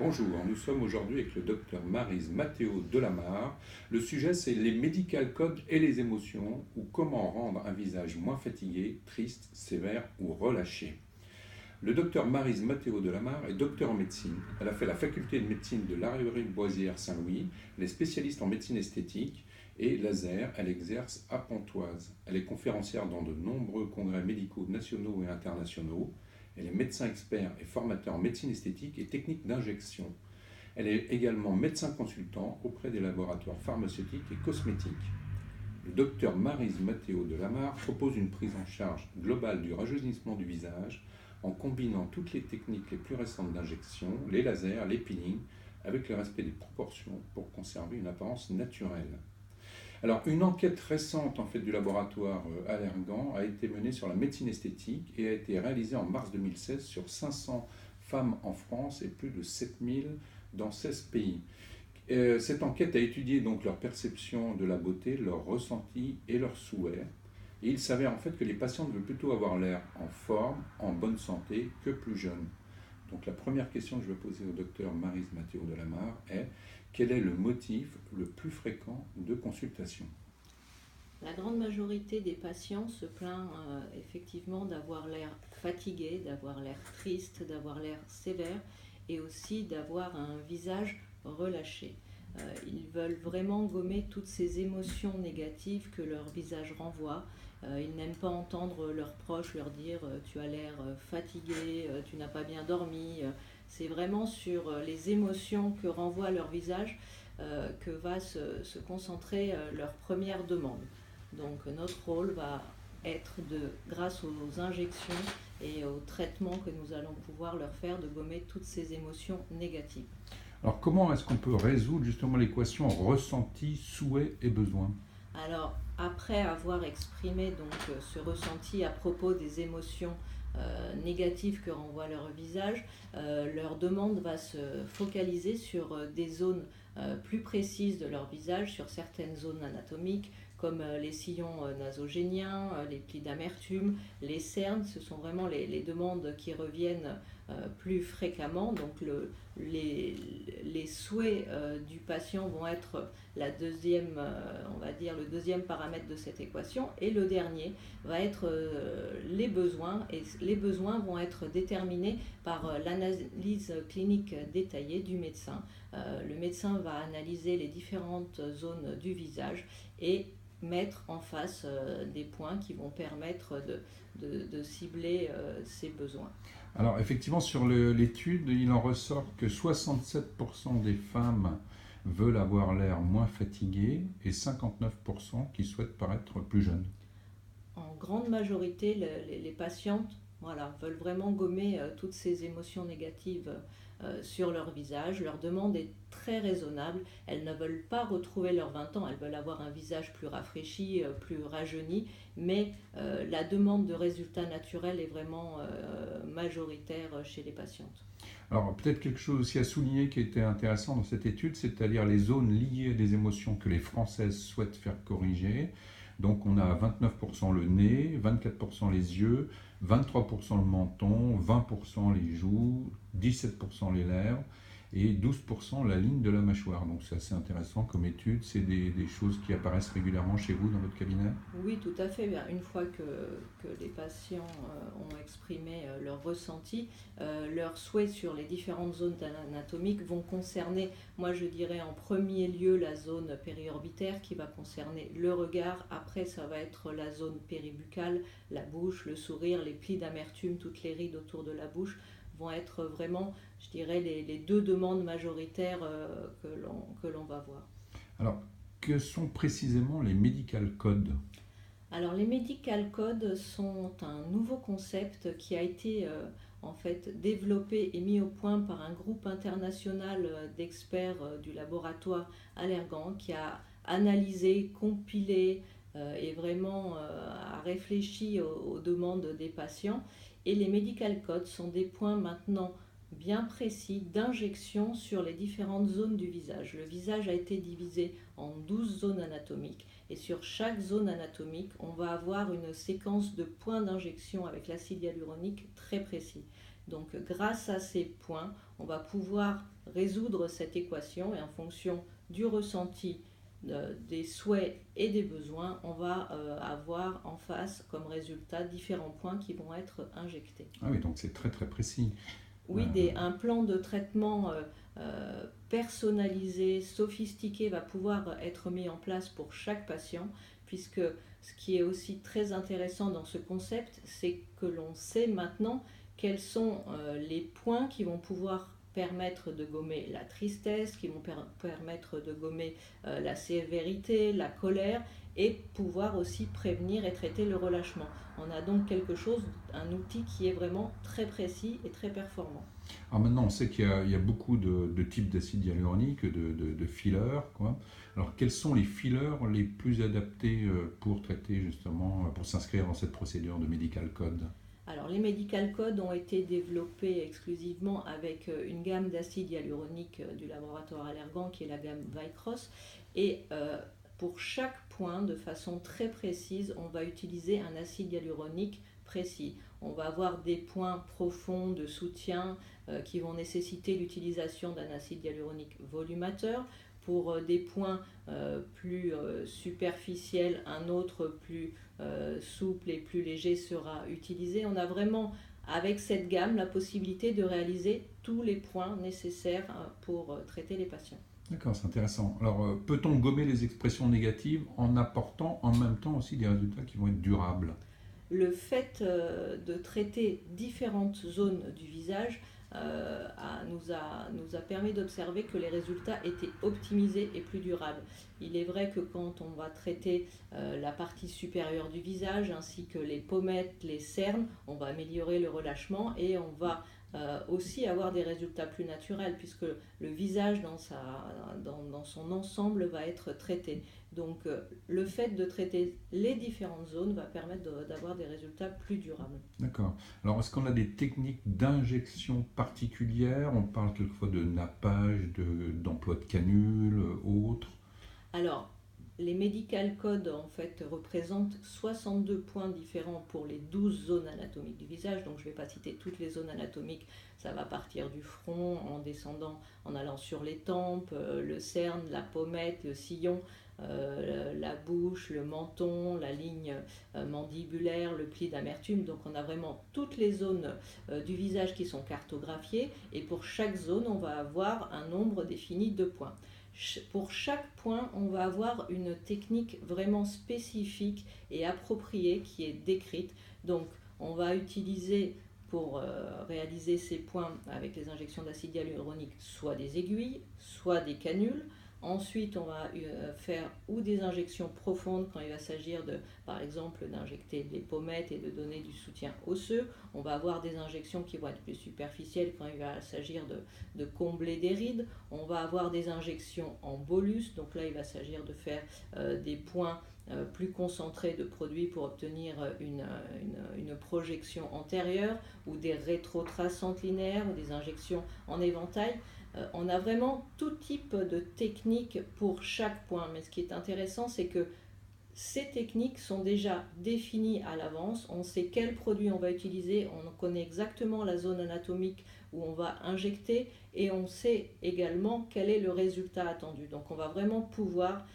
Bonjour, nous sommes aujourd'hui avec le docteur Maryse Mathéo Delamare. Le sujet c'est les medical codes et les émotions ou comment rendre un visage moins fatigué, triste, sévère ou relâché. Le docteur Maryse Mathéo Delamare est docteur en médecine. Elle a fait la faculté de médecine de l'Arrière-Boisière Saint-Louis. Elle est spécialiste en médecine esthétique et laser. Elle exerce à Pontoise. Elle est conférencière dans de nombreux congrès médicaux nationaux et internationaux. Elle est médecin expert et formateur en médecine esthétique et technique d'injection. Elle est également médecin consultant auprès des laboratoires pharmaceutiques et cosmétiques. Le docteur Maryse Mathéo Delamare propose une prise en charge globale du rajeunissement du visage en combinant toutes les techniques les plus récentes d'injection, les lasers, les peelings, avec le respect des proportions pour conserver une apparence naturelle. Alors, une enquête récente du laboratoire Allergan a été menée sur la médecine esthétique et a été réalisée en mars 2016 sur 500 femmes en France et plus de 7000 dans 16 pays. Cette enquête a étudié donc leur perception de la beauté, leurs ressentis et leurs souhaits. Et il s'avère que les patientes veulent plutôt avoir l'air en forme, en bonne santé que plus jeunes. Donc la première question que je vais poser au docteur Maryse Mathéo Delamare est: quel est le motif le plus fréquent de consultation? La grande majorité des patients se plaint effectivement d'avoir l'air fatigué, d'avoir l'air triste, d'avoir l'air sévère et aussi d'avoir un visage relâché. Ils veulent vraiment gommer toutes ces émotions négatives que leur visage renvoie. Ils n'aiment pas entendre leurs proches leur dire tu as l'air fatigué, tu n'as pas bien dormi. C'est vraiment sur les émotions que renvoie leur visage que va se concentrer leur première demande. Donc notre rôle va être grâce aux injections et aux traitements que nous allons pouvoir leur faire, de gommer toutes ces émotions négatives. Alors comment est-ce qu'on peut résoudre justement l'équation ressenti, souhait et besoin? Alors après avoir exprimé ce ressenti à propos des émotions négatives que renvoie leur visage, leur demande va se focaliser sur des zones plus précises de leur visage, sur certaines zones anatomiques comme les sillons nasogéniens, les plis d'amertume, les cernes. Ce sont vraiment les demandes qui reviennent plus fréquemment. Donc les souhaits du patient vont être la deuxième, on va dire le deuxième paramètre de cette équation, et le dernier va être les besoins, et les besoins vont être déterminés par l'analyse clinique détaillée du médecin. Le médecin va analyser les différentes zones du visage et mettre en face des points qui vont permettre de cibler ces besoins. Alors effectivement, sur l'étude, il en ressort que 67% des femmes veulent avoir l'air moins fatiguées et 59% qui souhaitent paraître plus jeunes. En grande majorité, les patientes veulent vraiment gommer toutes ces émotions négatives sur leur visage. Leur demande est très raisonnable. Elles ne veulent pas retrouver leurs 20 ans, elles veulent avoir un visage plus rafraîchi, plus rajeuni, mais la demande de résultats naturels est vraiment majoritaire chez les patientes. Alors peut-être quelque chose aussi à souligner qui était intéressant dans cette étude, c'est-à-dire les zones liées à des émotions que les Françaises souhaitent faire corriger. Donc on a 29% le nez, 24% les yeux, 23% le menton, 20% les joues, 17% les lèvres et 12% la ligne de la mâchoire. Donc c'est assez intéressant comme étude. C'est des choses qui apparaissent régulièrement chez vous dans votre cabinet? Oui, tout à fait. Une fois que les patients ont exprimé leur ressenti, leurs souhaits sur les différentes zones anatomiques vont concerner, moi je dirais en premier lieu, la zone périorbitaire qui va concerner le regard. Après, ça va être la zone péribuccale, la bouche, le sourire, les plis d'amertume, toutes les rides autour de la bouche vont être vraiment, je dirais, les deux demandes majoritaires que l'on va voir. Alors, que sont précisément les medical codes? Alors les medical codes sont un nouveau concept qui a été développé et mis au point par un groupe international d'experts du laboratoire Allergan qui a analysé, compilé et vraiment a réfléchi aux demandes des patients. Et les medical codes sont des points maintenant bien précis d'injection sur les différentes zones du visage. Le visage a été divisé en 12 zones anatomiques et sur chaque zone anatomique, on va avoir une séquence de points d'injection avec l'acide hyaluronique très précis. Donc grâce à ces points, on va pouvoir résoudre cette équation et en fonction du ressenti, des souhaits et des besoins, on va avoir en face comme résultat différents points qui vont être injectés. Ah oui, donc c'est très très précis. Oui, un plan de traitement personnalisé, sophistiqué va pouvoir être mis en place pour chaque patient, puisque ce qui est aussi très intéressant dans ce concept, c'est que l'on sait maintenant quels sont les points qui vont pouvoir permettre de gommer la tristesse, qui vont permettre de gommer la sévérité, la colère, et pouvoir aussi prévenir et traiter le relâchement. On a donc quelque chose, un outil qui est vraiment très précis et très performant. Alors maintenant, on sait qu'il y a beaucoup de types d'acide hyaluronique, de fillers, quoi. Alors quels sont les fillers les plus adaptés pour traiter justement, pour s'inscrire dans cette procédure de medical code? Alors les medical codes ont été développés exclusivement avec une gamme d'acide hyaluronique du laboratoire Allergan qui est la gamme Vycross, et pour chaque point, de façon très précise, on va utiliser un acide hyaluronique précis. On va avoir des points profonds de soutien qui vont nécessiter l'utilisation d'un acide hyaluronique volumateur. Pour des points plus superficiels, un autre plus souple et plus léger sera utilisé. On a vraiment, avec cette gamme, la possibilité de réaliser tous les points nécessaires pour traiter les patients. D'accord, c'est intéressant. Alors, peut-on gommer les expressions négatives en apportant en même temps aussi des résultats qui vont être durables? Le fait de traiter différentes zones du visage nous a permis d'observer que les résultats étaient optimisés et plus durables. Il est vrai que quand on va traiter la partie supérieure du visage ainsi que les pommettes, les cernes, on va améliorer le relâchement et on va aussi avoir des résultats plus naturels puisque le visage dans son ensemble va être traité. Donc le fait de traiter les différentes zones va permettre d'avoir des résultats plus durables. D'accord. Alors, est-ce qu'on a des techniques d'injection particulières? On parle quelquefois de nappage, d'emploi de canules, autres. Alors, les medical codes en fait représentent 62 points différents pour les 12 zones anatomiques du visage. Donc je ne vais pas citer toutes les zones anatomiques, ça va partir du front en descendant, en allant sur les tempes, le cerne, la pommette, le sillon, la bouche, le menton, la ligne mandibulaire, le pli d'amertume. Donc on a vraiment toutes les zones du visage qui sont cartographiées et pour chaque zone on va avoir un nombre défini de points. Pour chaque point, on va avoir une technique vraiment spécifique et appropriée qui est décrite. Donc, on va utiliser pour réaliser ces points avec les injections d'acide hyaluronique soit des aiguilles, soit des canules. Ensuite, on va faire ou des injections profondes quand il va s'agir par exemple, d'injecter des pommettes et de donner du soutien osseux. On va avoir des injections qui vont être plus superficielles quand il va s'agir de combler des rides. On va avoir des injections en bolus, donc là il va s'agir de faire des points plus concentrés de produits pour obtenir une projection antérieure ou des rétrotraçantes linéaires ou des injections en éventail. On a vraiment tout type de techniques pour chaque point, mais ce qui est intéressant, c'est que ces techniques sont déjà définies à l'avance, on sait quel produit on va utiliser, on connaît exactement la zone anatomique où on va injecter et on sait également quel est le résultat attendu. Donc on va vraiment pouvoir,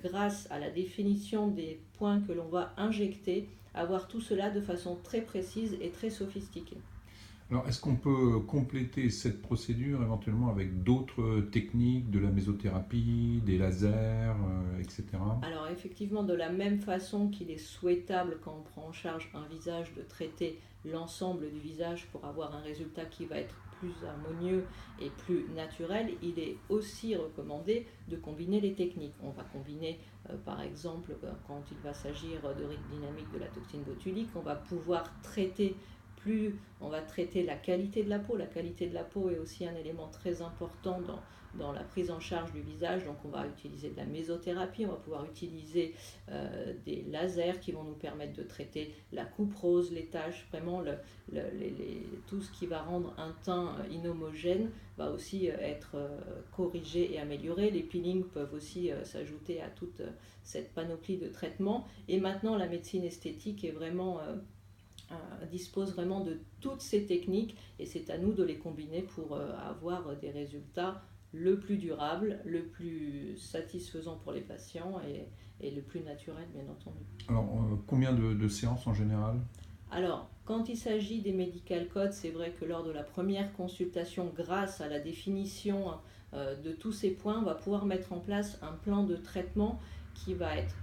grâce à la définition des points que l'on va injecter, avoir tout cela de façon très précise et très sophistiquée. Alors, est-ce qu'on peut compléter cette procédure éventuellement avec d'autres techniques, de la mésothérapie, des lasers, etc.? Alors effectivement, de la même façon qu'il est souhaitable quand on prend en charge un visage de traiter l'ensemble du visage pour avoir un résultat qui va être plus harmonieux et plus naturel, il est aussi recommandé de combiner les techniques. On va combiner par exemple quand il va s'agir de rythme dynamique de la toxine botulique, on va pouvoir traiter on va traiter la qualité de la peau. La qualité de la peau est aussi un élément très important dans la prise en charge du visage. Donc on va utiliser de la mésothérapie, on va pouvoir utiliser des lasers qui vont nous permettre de traiter la coupe rose, les taches, vraiment tout ce qui va rendre un teint inhomogène va aussi être corrigé et amélioré. Les peelings peuvent aussi s'ajouter à toute cette panoplie de traitements. Et maintenant la médecine esthétique est vraiment dispose vraiment de toutes ces techniques et c'est à nous de les combiner pour avoir des résultats le plus durable, le plus satisfaisant pour les patients et le plus naturel, bien entendu. Alors, combien de séances en général ? Alors, quand il s'agit des medical codes, c'est vrai que lors de la première consultation, grâce à la définition de tous ces points, on va pouvoir mettre en place un plan de traitement qui va être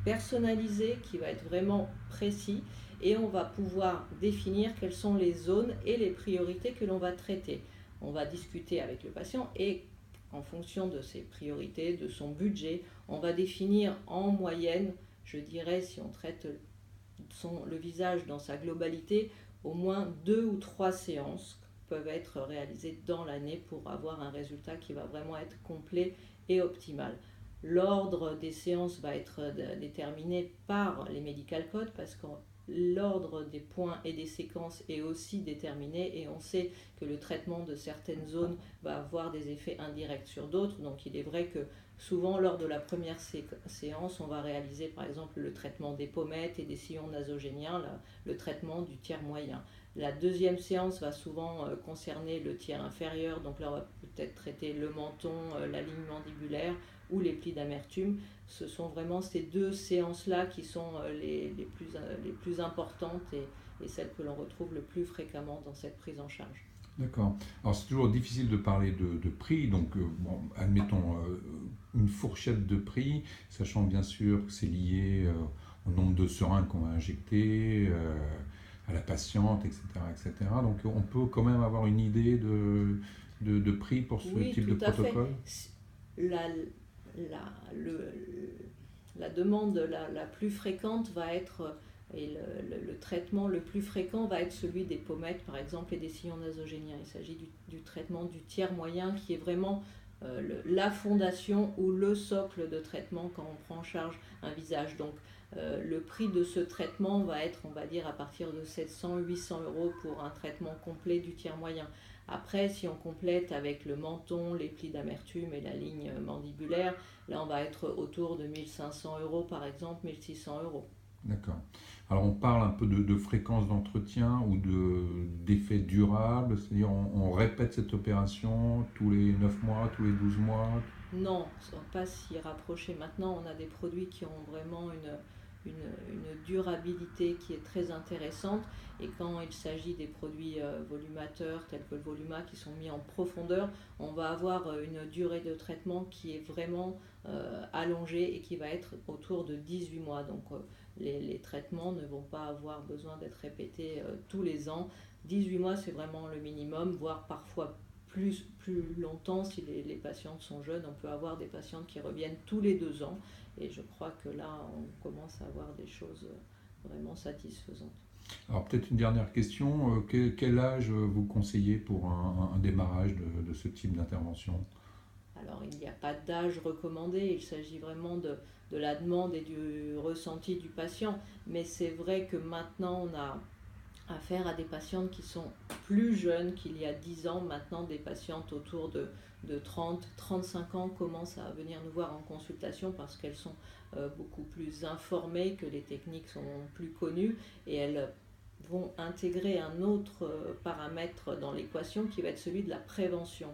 personnalisé, qui va être vraiment précis, et on va pouvoir définir quelles sont les zones et les priorités que l'on va traiter. On va discuter avec le patient et en fonction de ses priorités, de son budget, on va définir en moyenne, je dirais, si on traite le visage dans sa globalité, au moins 2 ou 3 séances peuvent être réalisées dans l'année pour avoir un résultat qui va vraiment être complet et optimal. L'ordre des séances va être déterminé par les medical codes parce que l'ordre des points et des séquences est aussi déterminé et on sait que le traitement de certaines zones va avoir des effets indirects sur d'autres. Donc il est vrai que souvent lors de la première séance, on va réaliser par exemple le traitement des pommettes et des sillons nasogéniens, le traitement du tiers moyen. La deuxième séance va souvent concerner le tiers inférieur, donc là on va peut-être traiter le menton, la ligne mandibulaire ou les plis d'amertume. Ce sont vraiment ces 2 séances-là qui sont les plus importantes et celles que l'on retrouve le plus fréquemment dans cette prise en charge. D'accord. Alors c'est toujours difficile de parler de prix, donc admettons une fourchette de prix, sachant bien sûr que c'est lié au nombre de seringues qu'on va injecter, à la patiente, etc., etc. Donc on peut quand même avoir une idée de prix pour ce type de protocole ? La demande la plus fréquente va être, et le traitement le plus fréquent va être celui des pommettes par exemple et des sillons nasogéniens. Il s'agit du traitement du tiers moyen qui est vraiment la fondation ou le socle de traitement quand on prend en charge un visage. Donc le prix de ce traitement va être, on va dire, à partir de 700-800 € pour un traitement complet du tiers moyen. Après, si on complète avec le menton, les plis d'amertume et la ligne mandibulaire, là on va être autour de 1500 € par exemple, 1600 €. D'accord. Alors on parle un peu de fréquence d'entretien ou d'effet durable, c'est-à-dire on répète cette opération tous les 9 mois, tous les 12 mois ? Non, on ne va pas s'y rapprocher. Maintenant, on a des produits qui ont vraiment une durabilité qui est très intéressante et quand il s'agit des produits volumateurs tels que le Voluma qui sont mis en profondeur, on va avoir une durée de traitement qui est vraiment allongée et qui va être autour de 18 mois. Donc les traitements ne vont pas avoir besoin d'être répétés tous les ans. 18 mois c'est vraiment le minimum, voire parfois plus longtemps si les patientes sont jeunes. On peut avoir des patientes qui reviennent tous les 2 ans et je crois que là on commence à avoir des choses vraiment satisfaisantes. Alors peut-être une dernière question, quel âge vous conseillez pour un démarrage de ce type d'intervention ? Alors il n'y a pas d'âge recommandé, il s'agit vraiment de la demande et du ressenti du patient, mais c'est vrai que maintenant on a affaire à des patientes qui sont plus jeunes qu'il y a 10 ans. Maintenant, des patientes autour de 30-35 ans commencent à venir nous voir en consultation parce qu'elles sont beaucoup plus informées, que les techniques sont plus connues et elles vont intégrer un autre paramètre dans l'équation qui va être celui de la prévention.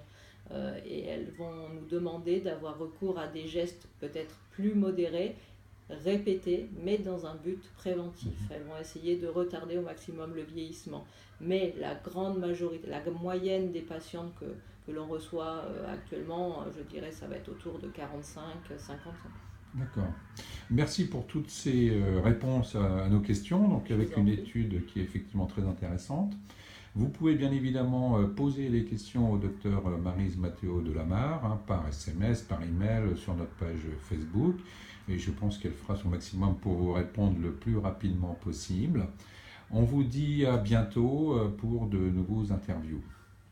Et elles vont nous demander d'avoir recours à des gestes peut-être plus modérés, répétées, mais dans un but préventif. Elles vont essayer de retarder au maximum le vieillissement. Mais la grande majorité, la moyenne des patientes que l'on reçoit actuellement, je dirais ça va être autour de 45-50 ans. D'accord. Merci pour toutes ces réponses à nos questions, donc avec une étude qui est effectivement très intéressante. Vous pouvez bien évidemment poser les questions au docteur Maryse Mathéo de Lamarre par SMS, par email sur notre page Facebook. Et je pense qu'elle fera son maximum pour vous répondre le plus rapidement possible. On vous dit à bientôt pour de nouveaux interviews.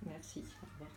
Merci. Au revoir.